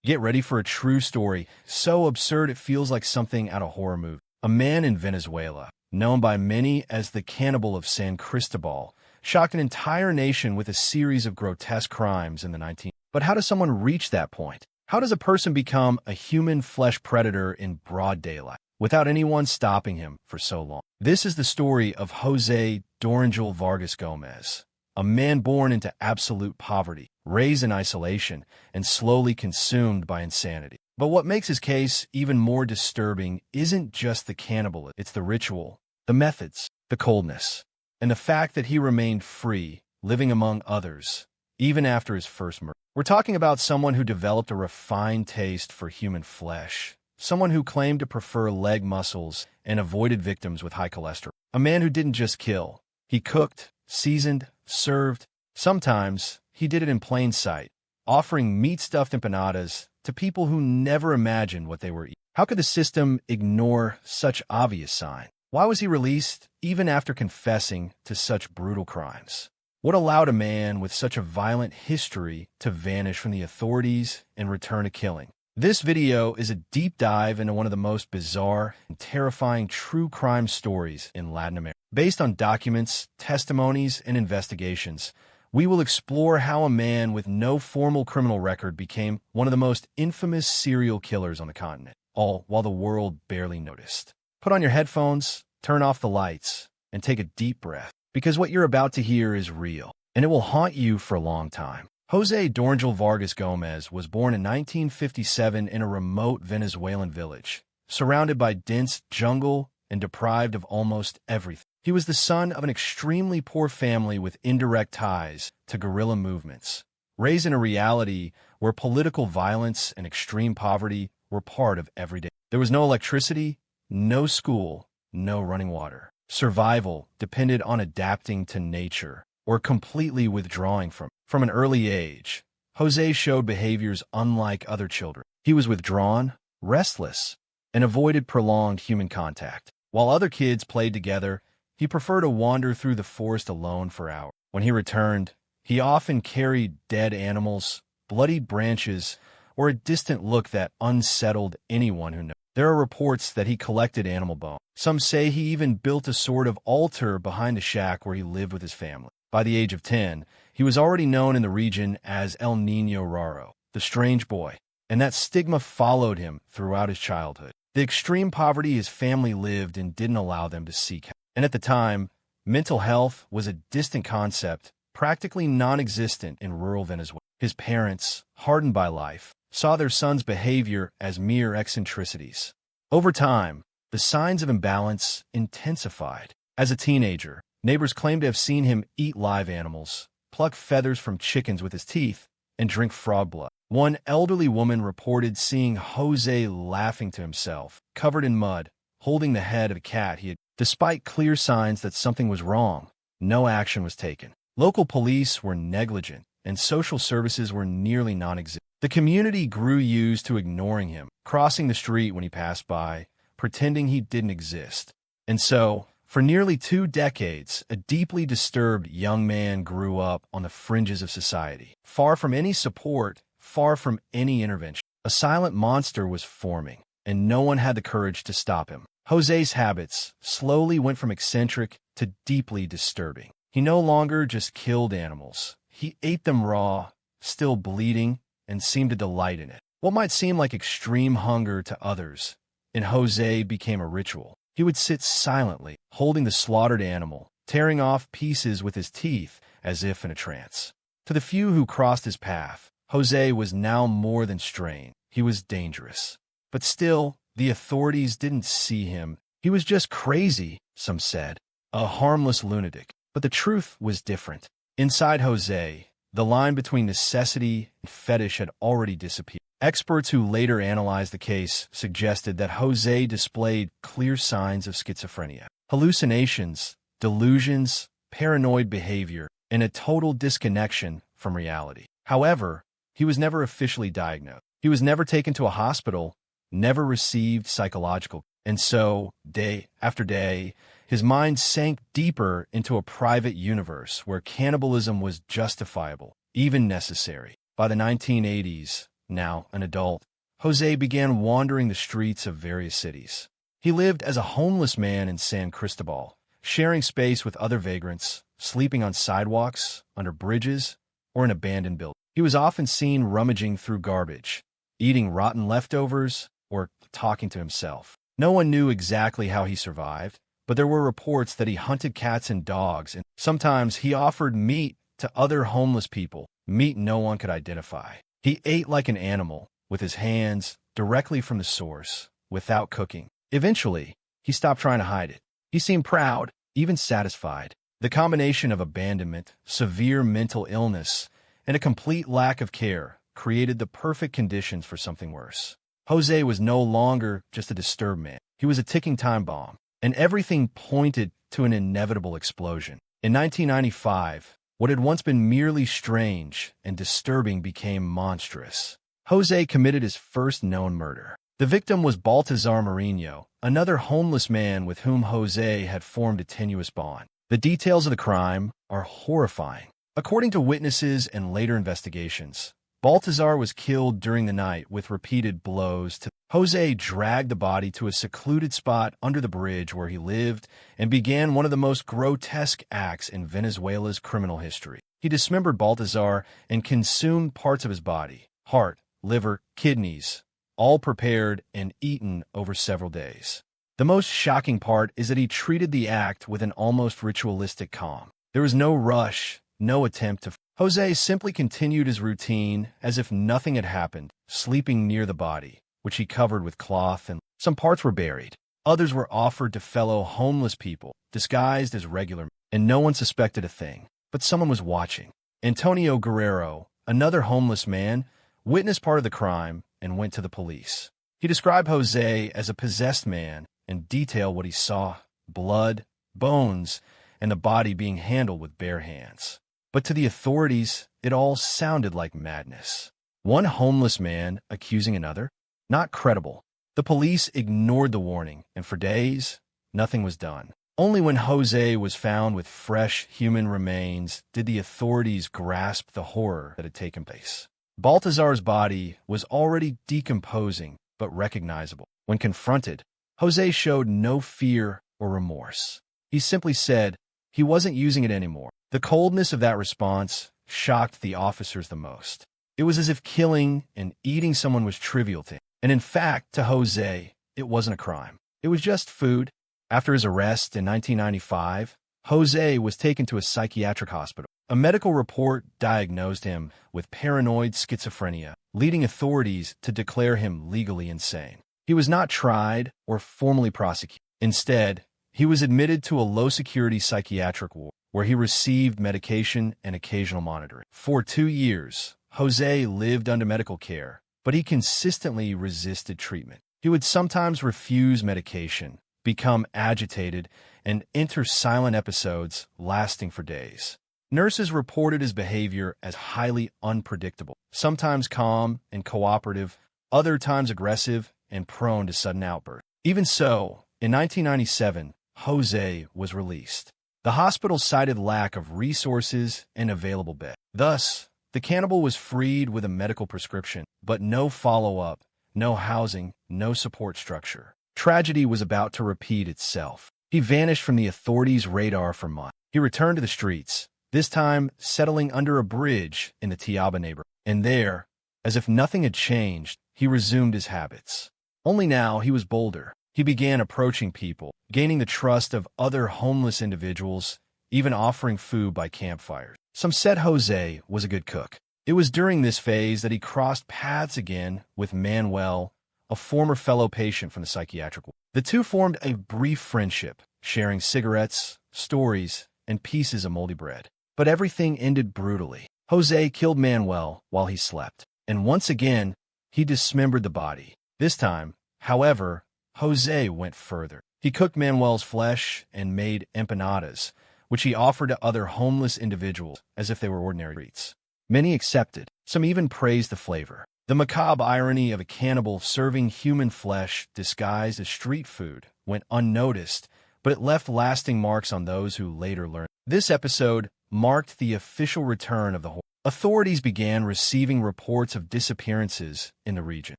Get ready for a true story, so absurd it feels like something out of a horror movie. A man in Venezuela, known by many as the Cannibal of San Cristóbal, shocked an entire nation with a series of grotesque crimes in the 19th. But how does someone reach that point? How does a person become a human flesh predator in broad daylight without anyone stopping him for so long? This is the story of José Dorángel Vargas Gómez, a man born into absolute poverty, raised in isolation, and slowly consumed by insanity. But what makes his case even more disturbing isn't just the cannibalism, it's the ritual, the methods, the coldness, and the fact that he remained free, living among others, even after his first murder. We're talking about someone who developed a refined taste for human flesh, someone who claimed to prefer leg muscles and avoided victims with high cholesterol. A man who didn't just kill, he cooked, seasoned, served. Sometimes he did it in plain sight, offering meat-stuffed empanadas to people who never imagined what they were eating. How could the system ignore such obvious signs? Why was he released even after confessing to such brutal crimes? What allowed a man with such a violent history to vanish from the authorities and return to killing? This video is a deep dive into one of the most bizarre and terrifying true crime stories in Latin America. Based on documents, testimonies, and investigations, we will explore how a man with no formal criminal record became one of the most infamous serial killers on the continent, all while the world barely noticed. Put on your headphones, turn off the lights, and take a deep breath, because what you're about to hear is real, and it will haunt you for a long time. José Dorángel Vargas Gómez was born in 1957 in a remote Venezuelan village, surrounded by dense jungle and deprived of almost everything. He was the son of an extremely poor family with indirect ties to guerrilla movements, raised in a reality where political violence and extreme poverty were part of everyday. There was no electricity, no school, no running water. Survival depended on adapting to nature or completely withdrawing from. From an early age, José showed behaviors unlike other children. He was withdrawn, restless, and avoided prolonged human contact. While other kids played together, he preferred to wander through the forest alone for hours. When he returned, he often carried dead animals, bloodied branches, or a distant look that unsettled anyone who knew. There are reports that he collected animal bones. Some say he even built a sort of altar behind the shack where he lived with his family. By the age of 10, he was already known in the region as El Niño Raro, the strange boy, and that stigma followed him throughout his childhood. The extreme poverty his family lived in didn't allow them to seek help. And at the time, mental health was a distant concept, practically non-existent in rural Venezuela. His parents, hardened by life, saw their son's behavior as mere eccentricities. Over time, the signs of imbalance intensified. As a teenager, neighbors claimed to have seen him eat live animals, pluck feathers from chickens with his teeth, and drink frog blood. One elderly woman reported seeing José laughing to himself, covered in mud, holding the head of a cat he had. Despite clear signs that something was wrong, no action was taken. Local police were negligent, and social services were nearly non-existent. The community grew used to ignoring him, crossing the street when he passed by, pretending he didn't exist. And so, for nearly 2 decades, a deeply disturbed young man grew up on the fringes of society, far from any support, far from any intervention. A silent monster was forming, and no one had the courage to stop him. José's habits slowly went from eccentric to deeply disturbing. He no longer just killed animals. He ate them raw, still bleeding, and seemed to delight in it. What might seem like extreme hunger to others, in José became a ritual. He would sit silently, holding the slaughtered animal, tearing off pieces with his teeth as if in a trance. To the few who crossed his path, José was now more than strange. He was dangerous. But still, the authorities didn't see him. He was just crazy, some said, a harmless lunatic. But the truth was different. Inside José, the line between necessity and fetish had already disappeared. Experts who later analyzed the case suggested that José displayed clear signs of schizophrenia, hallucinations, delusions, paranoid behavior, and a total disconnection from reality. However, he was never officially diagnosed. He was never taken to a hospital, never received psychological. And so, day after day, his mind sank deeper into a private universe where cannibalism was justifiable, even necessary. By the 1980s, now an adult, José began wandering the streets of various cities. He lived as a homeless man in San Cristobal, sharing space with other vagrants, sleeping on sidewalks, under bridges, or in abandoned buildings. He was often seen rummaging through garbage, eating rotten leftovers, or talking to himself. No one knew exactly how he survived, but there were reports that he hunted cats and dogs, and sometimes he offered meat to other homeless people, meat no one could identify. He ate like an animal, with his hands, directly from the source, without cooking. Eventually, he stopped trying to hide it. He seemed proud, even satisfied. The combination of abandonment, severe mental illness, and a complete lack of care created the perfect conditions for something worse. José was no longer just a disturbed man. He was a ticking time bomb, and everything pointed to an inevitable explosion. In 1995, what had once been merely strange and disturbing became monstrous. José committed his first known murder. The victim was Baltazar Marinho, another homeless man with whom José had formed a tenuous bond. The details of the crime are horrifying. According to witnesses and later investigations, Baltazar was killed during the night with repeated blows to. José dragged the body to a secluded spot under the bridge where he lived and began one of the most grotesque acts in Venezuela's criminal history. He dismembered Baltazar and consumed parts of his body, heart, liver, kidneys, all prepared and eaten over several days. The most shocking part is that he treated the act with an almost ritualistic calm. There was no rush, no attempt to. José simply continued his routine as if nothing had happened, sleeping near the body, which he covered with cloth, and some parts were buried. Others were offered to fellow homeless people, disguised as regular men, and no one suspected a thing. But someone was watching. Antonio Guerrero, another homeless man, witnessed part of the crime and went to the police. He described José as a possessed man and detailed what he saw: blood, bones, and the body being handled with bare hands. But to the authorities, it all sounded like madness. One homeless man accusing another? Not credible. The police ignored the warning, and for days, nothing was done. Only when José was found with fresh human remains did the authorities grasp the horror that had taken place. Baltazar's body was already decomposing, but recognizable. When confronted, José showed no fear or remorse. He simply said he wasn't using it anymore. The coldness of that response shocked the officers the most. It was as if killing and eating someone was trivial to him. And in fact, to José, it wasn't a crime. It was just food. After his arrest in 1995, José was taken to a psychiatric hospital. A medical report diagnosed him with paranoid schizophrenia, leading authorities to declare him legally insane. He was not tried or formally prosecuted. Instead, he was admitted to a low-security psychiatric ward, where he received medication and occasional monitoring. For 2 years, José lived under medical care, but he consistently resisted treatment. He would sometimes refuse medication, become agitated, and enter silent episodes lasting for days. Nurses reported his behavior as highly unpredictable, sometimes calm and cooperative, other times aggressive and prone to sudden outbursts. Even so, in 1997, José was released. The hospital cited lack of resources and available beds. Thus, the cannibal was freed with a medical prescription, but no follow-up, no housing, no support structure. Tragedy was about to repeat itself. He vanished from the authorities' radar for months. He returned to the streets, this time settling under a bridge in the Tiaba neighborhood. And there, as if nothing had changed, he resumed his habits. Only now he was bolder. He began approaching people, gaining the trust of other homeless individuals, even offering food by campfires. Some said José was a good cook. It was during this phase that he crossed paths again with Manuel, a former fellow patient from the psychiatric ward. The two formed a brief friendship, sharing cigarettes, stories, and pieces of moldy bread. But everything ended brutally. José killed Manuel while he slept, and once again, he dismembered the body. This time, however, José went further. He cooked Manuel's flesh and made empanadas, which he offered to other homeless individuals as if they were ordinary treats. Many accepted. Some even praised the flavor. The macabre irony of a cannibal serving human flesh disguised as street food went unnoticed, but it left lasting marks on those who later learned. This episode marked the official return of the horror. authorities began receiving reports of disappearances in the region.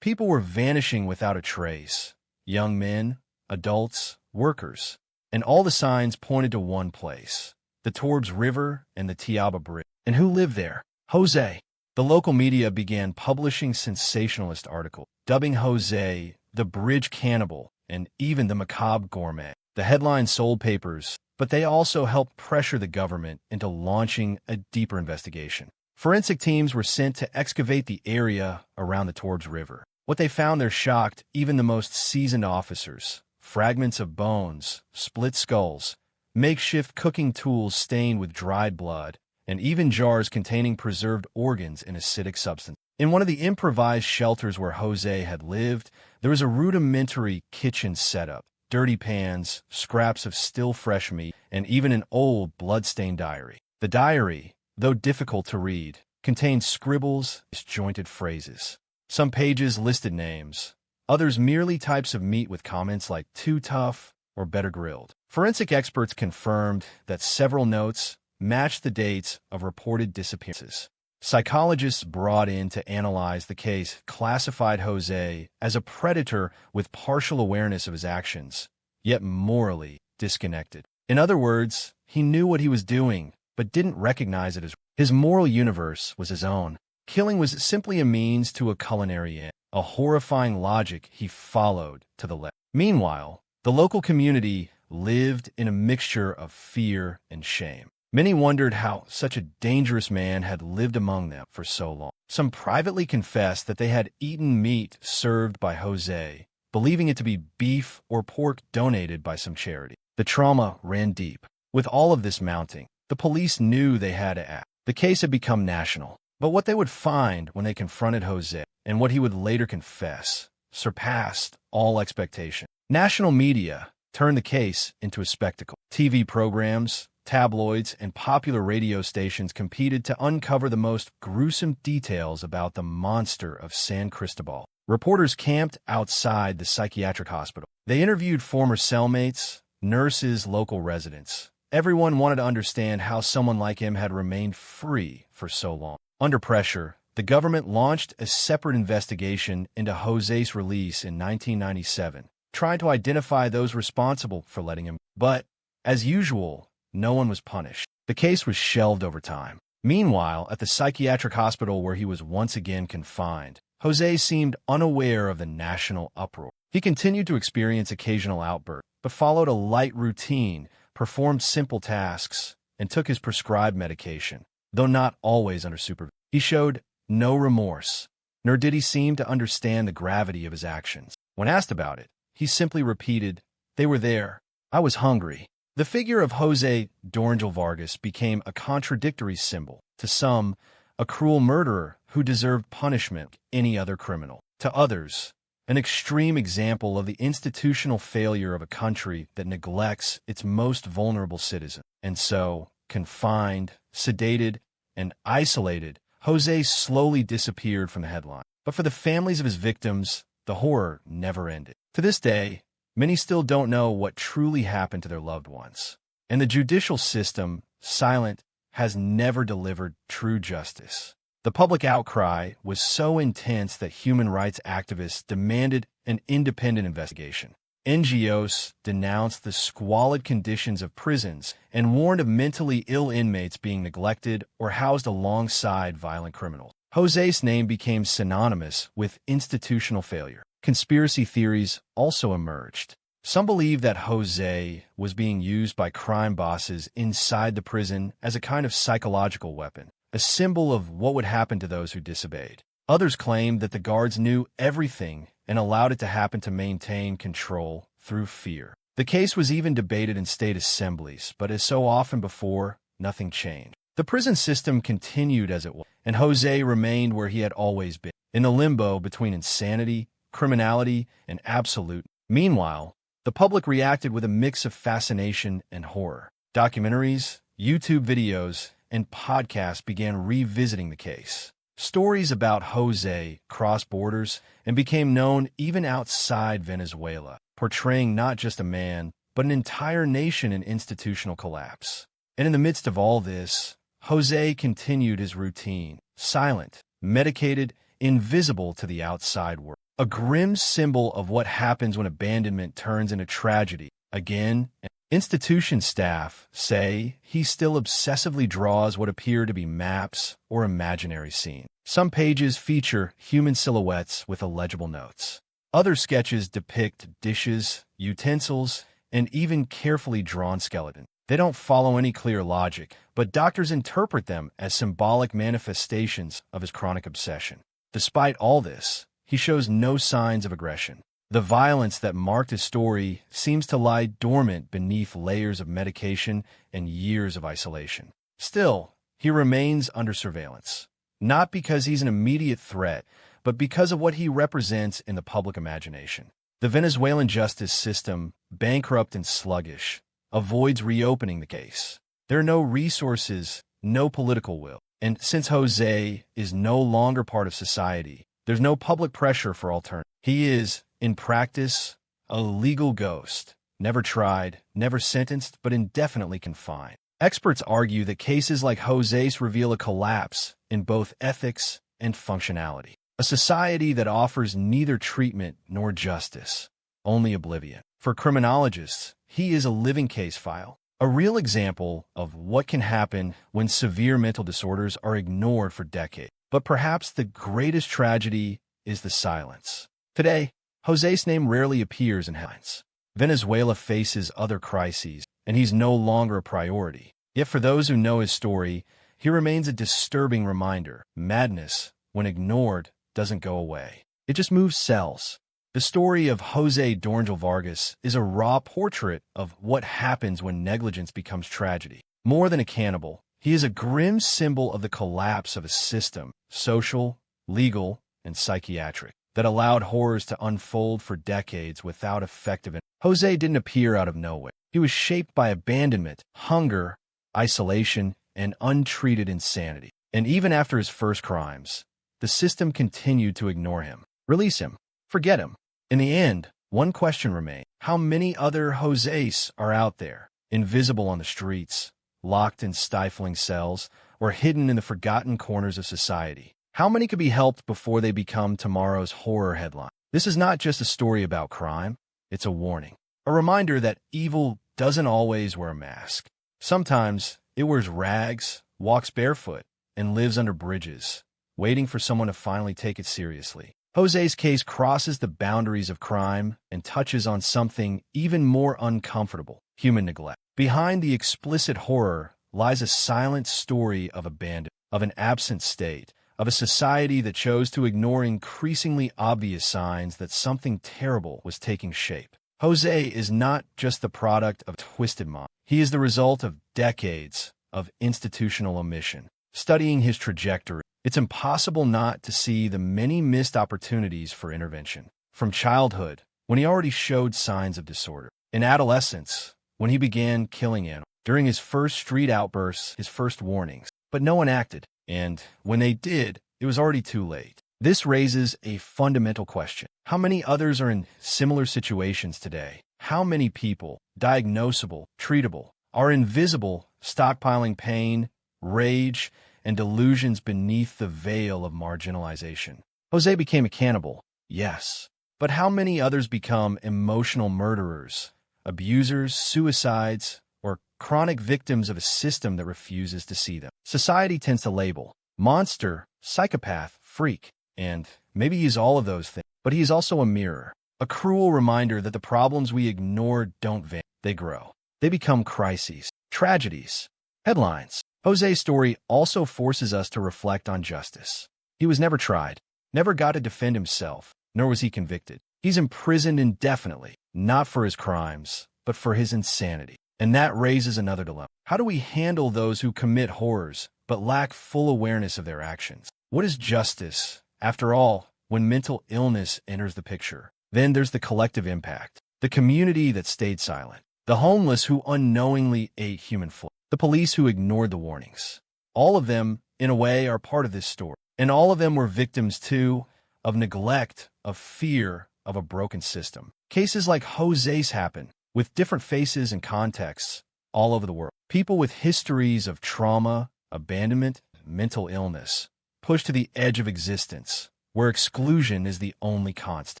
People were vanishing without a trace. Young men, adults, workers. And all the signs pointed to one place, the Torbs River and the Tiaba Bridge. And who lived there? José. The local media began publishing sensationalist articles, dubbing José the bridge cannibal and even the macabre gourmet. The headlines sold papers, but they also helped pressure the government into launching a deeper investigation. Forensic teams were sent to excavate the area around the Torbs River. What they found there shocked even the most seasoned officers. Fragments of bones, split skulls, makeshift cooking tools stained with dried blood, and even jars containing preserved organs and acidic substance. In one of the improvised shelters where José had lived, there was a rudimentary kitchen setup, dirty pans, scraps of still fresh meat, and even an old blood-stained diary. The diary, though difficult to read, contained scribbles, disjointed phrases. Some pages listed names, others merely types of meat with comments like too tough or better grilled. Forensic experts confirmed that several notes matched the dates of reported disappearances. Psychologists brought in to analyze the case classified José as a predator with partial awareness of his actions, yet morally disconnected. In other words, he knew what he was doing, but didn't recognize it as his moral universe was his own. Killing was simply a means to a culinary end, a horrifying logic he followed to the letter. Meanwhile, the local community lived in a mixture of fear and shame. Many wondered how such a dangerous man had lived among them for so long. Some privately confessed that they had eaten meat served by José, believing it to be beef or pork donated by some charity. The trauma ran deep. With all of this mounting, the police knew they had to act. The case had become national. But what they would find when they confronted José, and what he would later confess, surpassed all expectation. National media turned the case into a spectacle. TV programs, tabloids, and popular radio stations competed to uncover the most gruesome details about the monster of San Cristóbal. Reporters camped outside the psychiatric hospital. They interviewed former cellmates, nurses, local residents. Everyone wanted to understand how someone like him had remained free for so long. Under pressure, the government launched a separate investigation into José's release in 1997, trying to identify those responsible for letting him. But, as usual, no one was punished. The case was shelved over time. Meanwhile, at the psychiatric hospital where he was once again confined, José seemed unaware of the national uproar. He continued to experience occasional outbursts, but followed a light routine, performed simple tasks, and took his prescribed medication, though not always under supervision. He showed no remorse, nor did he seem to understand the gravity of his actions. When asked about it, he simply repeated, "They were there. I was hungry." The figure of José Dorángel Vargas became a contradictory symbol. To some, a cruel murderer who deserved punishment like any other criminal. To others, an extreme example of the institutional failure of a country that neglects its most vulnerable citizens. And so, confined, sedated, and isolated, José slowly disappeared from the headline. But for the families of his victims, the horror never ended. To this day, many still don't know what truly happened to their loved ones. And the judicial system, silent, has never delivered true justice. The public outcry was so intense that human rights activists demanded an independent investigation. NGOs denounced the squalid conditions of prisons and warned of mentally ill inmates being neglected or housed alongside violent criminals. José's name became synonymous with institutional failure. Conspiracy theories also emerged. Some believe that José was being used by crime bosses inside the prison as a kind of psychological weapon, a symbol of what would happen to those who disobeyed. Others claimed that the guards knew everything and allowed it to happen to maintain control through fear. The case was even debated in state assemblies, but as so often before, nothing changed. The prison system continued as it was, and José remained where he had always been, in the limbo between insanity, criminality, and absolute. Meanwhile, the public reacted with a mix of fascination and horror. Documentaries, YouTube videos, and podcasts began revisiting the case. Stories about José crossed borders and became known even outside Venezuela, portraying not just a man, but an entire nation in institutional collapse. And in the midst of all this, Jose continued his routine, silent, medicated, invisible to the outside world. A grim symbol of what happens when abandonment turns into tragedy. Again, institution staff say he still obsessively draws what appear to be maps or imaginary scenes. Some pages feature human silhouettes with illegible notes. Other sketches depict dishes, utensils, and even carefully drawn skeletons. They don't follow any clear logic, but doctors interpret them as symbolic manifestations of his chronic obsession. Despite all this, he shows no signs of aggression. The violence that marked his story seems to lie dormant beneath layers of medication and years of isolation. Still, he remains under surveillance, not because he's an immediate threat, but because of what he represents in the public imagination. The Venezuelan justice system, bankrupt and sluggish, avoids reopening the case. There are no resources, no political will. And since Jose is no longer part of society, there's no public pressure for alternatives. He is, in practice, a legal ghost, never tried, never sentenced, but indefinitely confined. Experts argue that cases like José'S reveal a collapse in both ethics and functionality. A society that offers neither treatment nor justice, only oblivion. For criminologists, he is a living case file, a real example of what can happen when severe mental disorders are ignored for decades. But perhaps the greatest tragedy is the silence. Today, José's name rarely appears in headlines. Venezuela faces other crises, and he's no longer a priority. Yet for those who know his story, he remains a disturbing reminder. Madness, when ignored, doesn't go away. It just moves cells. The story of José Dorángel Vargas is a raw portrait of what happens when negligence becomes tragedy. More than a cannibal, he is a grim symbol of the collapse of a system, social, legal, and psychiatric, that allowed horrors to unfold for decades without effective. José didn't appear out of nowhere. He was shaped by abandonment, hunger, isolation, and untreated insanity. And even after his first crimes, the system continued to ignore him, release him, forget him. In the end, one question remained. How many other José's are out there, invisible on the streets, locked in stifling cells, or hidden in the forgotten corners of society? How many could be helped before they become tomorrow's horror headline? This is not just a story about crime. It's a warning. A reminder that evil doesn't always wear a mask. Sometimes it wears rags, walks barefoot, and lives under bridges, waiting for someone to finally take it seriously. José's case crosses the boundaries of crime and touches on something even more uncomfortable: human neglect. Behind the explicit horror lies a silent story of abandonment, of an absent state, of a society that chose to ignore increasingly obvious signs that something terrible was taking shape. José is not just the product of a twisted mind. He is the result of decades of institutional omission. Studying his trajectory, it's impossible not to see the many missed opportunities for intervention. From childhood, when he already showed signs of disorder. In adolescence, when he began killing animals. During his first street outbursts, his first warnings. But no one acted. And when they did, it was already too late. This raises a fundamental question. How many others are in similar situations today? How many people, diagnosable, treatable, are invisible, stockpiling pain, rage, and delusions beneath the veil of marginalization? José became a cannibal, yes. But how many others become emotional murderers, abusers, suicides, or chronic victims of a system that refuses to see them? Society tends to label monster, psychopath, freak, and maybe he's all of those things. But he is also a mirror, a cruel reminder that the problems we ignore don't vanish. They grow. They become crises, tragedies, headlines. José's story also forces us to reflect on justice. He was never tried, never got to defend himself, nor was he convicted. He's imprisoned indefinitely, not for his crimes, but for his insanity. And that raises another dilemma. How do we handle those who commit horrors but lack full awareness of their actions? What is justice? After all, when mental illness enters the picture, then there's the collective impact, the community that stayed silent, the homeless who unknowingly ate human flesh, the police who ignored the warnings. All of them, in a way, are part of this story. And all of them were victims, too, of neglect, of fear, of a broken system. Cases like José's happen, with different faces and contexts, all over the world. People with histories of trauma, abandonment, mental illness, pushed to the edge of existence, where exclusion is the only constant.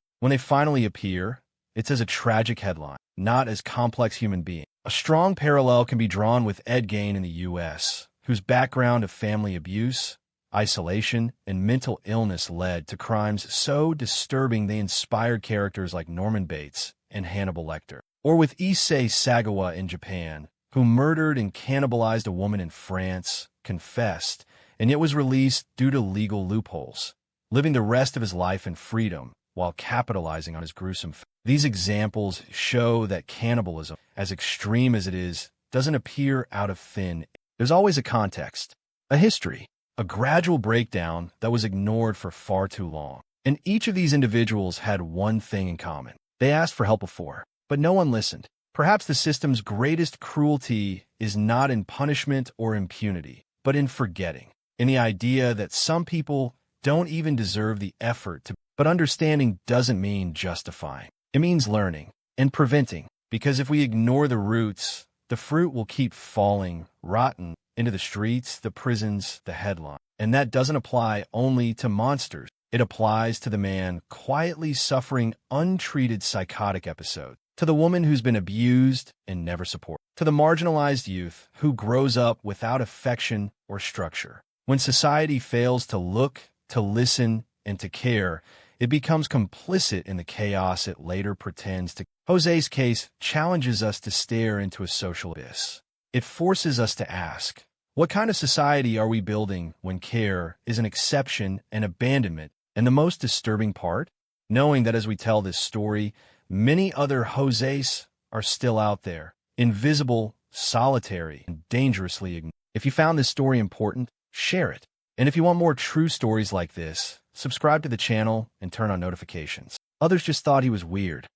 When they finally appear, it's as a tragic headline, not as complex human beings. A strong parallel can be drawn with Ed Gein in the U.S., whose background of family abuse, isolation, and mental illness led to crimes so disturbing they inspired characters like Norman Bates and Hannibal Lecter. Or with Issei Sagawa in Japan, who murdered and cannibalized a woman in France, confessed, and yet was released due to legal loopholes, living the rest of his life in freedom while capitalizing on his gruesome fate. These examples show that cannibalism, as extreme as it is, doesn't appear out of thin air. There's always a context, a history, a gradual breakdown that was ignored for far too long. And each of these individuals had one thing in common. They asked for help before, but no one listened. Perhaps the system's greatest cruelty is not in punishment or impunity, but in forgetting, in the idea that some people don't even deserve the effort to. But understanding doesn't mean justifying. It means learning and preventing, because if we ignore the roots, the fruit will keep falling, rotten, into the streets, the prisons, the headline. And that doesn't apply only to monsters. It applies to the man quietly suffering untreated psychotic episodes, to the woman who's been abused and never supported, to the marginalized youth who grows up without affection or structure. When society fails to look, to listen, and to care, it becomes complicit in the chaos it later pretends to. José'S case challenges us to stare into a social abyss. It forces us to ask, what kind of society are we building when care is an exception and abandonment? And the most disturbing part, knowing that as we tell this story, many other José'S are still out there, invisible, solitary, and dangerously ignored. If you found this story important, share it. And if you want more true stories like this, subscribe to the channel and turn on notifications. Others just thought he was weird.